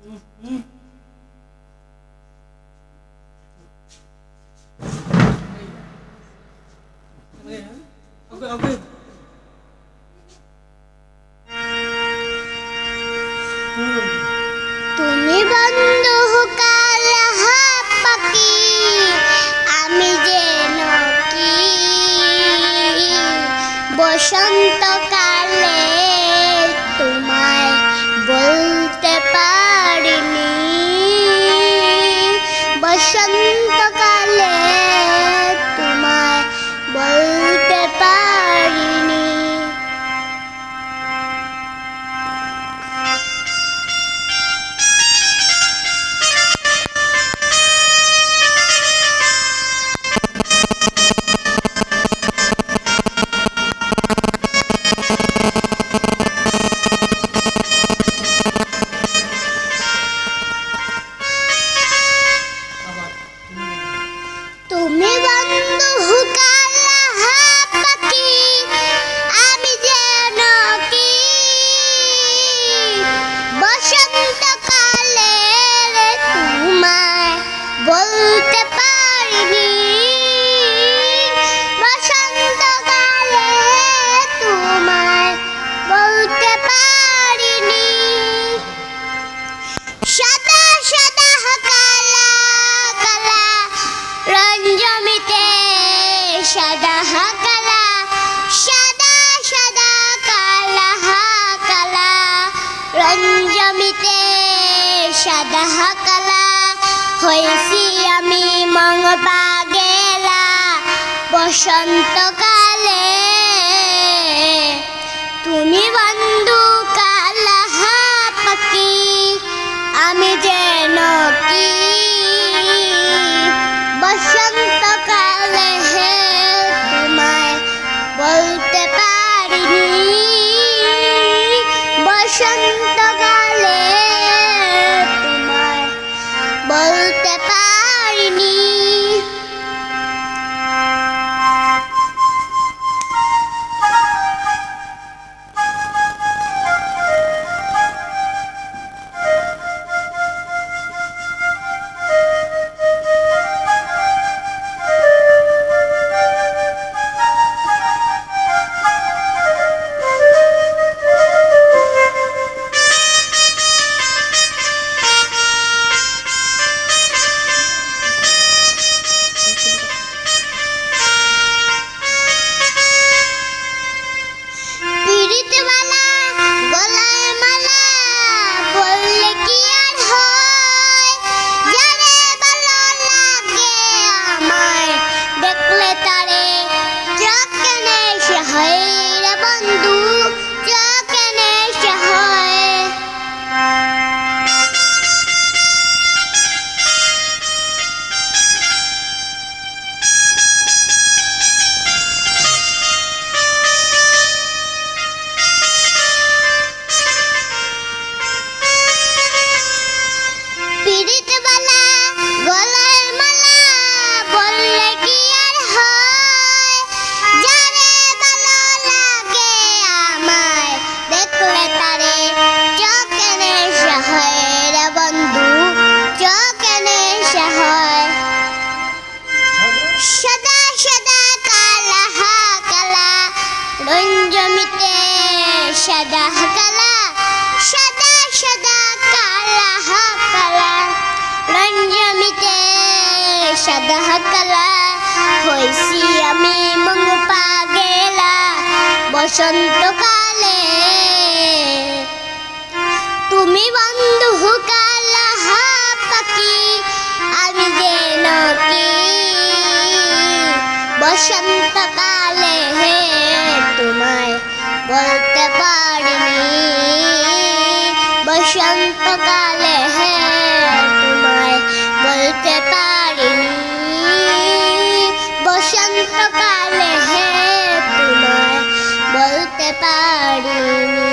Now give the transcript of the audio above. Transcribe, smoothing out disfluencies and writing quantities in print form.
তুমি বন্ধু কালা পাখি আমি যেন কি বসন্তকালে তোমায় বলতে পারিনি বসন্তকালে তোমায় বলতে পারিনি তুমি বন্ধু কালা পাখি আমি যেন কি বসন্তকালে তোমায় বলতে পারিনি বসন্তকালে তোমায় বলতে পারিনি সাদা সাদা কালা কালা রং জমিতে সাদা কালা সাদা সাদা কালা কালা রং জমিতে সাদা কালা হয়েছি আমি মং পাগেলা বসন্তকালে তুমি বন্ধু কালা পাখি আমি যেন কি বসন্তকালে তোমায় বলতে পারিনি বসন্তকালে তোমায় বলতে পারিনি সাদা কালা সাদা সাদা কালা কালা রং জমিতে সাদা কালা হইছি আমি মং পাগেলা বসন্তকালে তুমি বন্ধু কালা পাখি আমি যেন কি বসন্তকালে তোমায় বলতে পারিনি বসন্তকালে তোমায় বলতে পারিনি বসন্তকালে তোমায় বলতে পারিনি।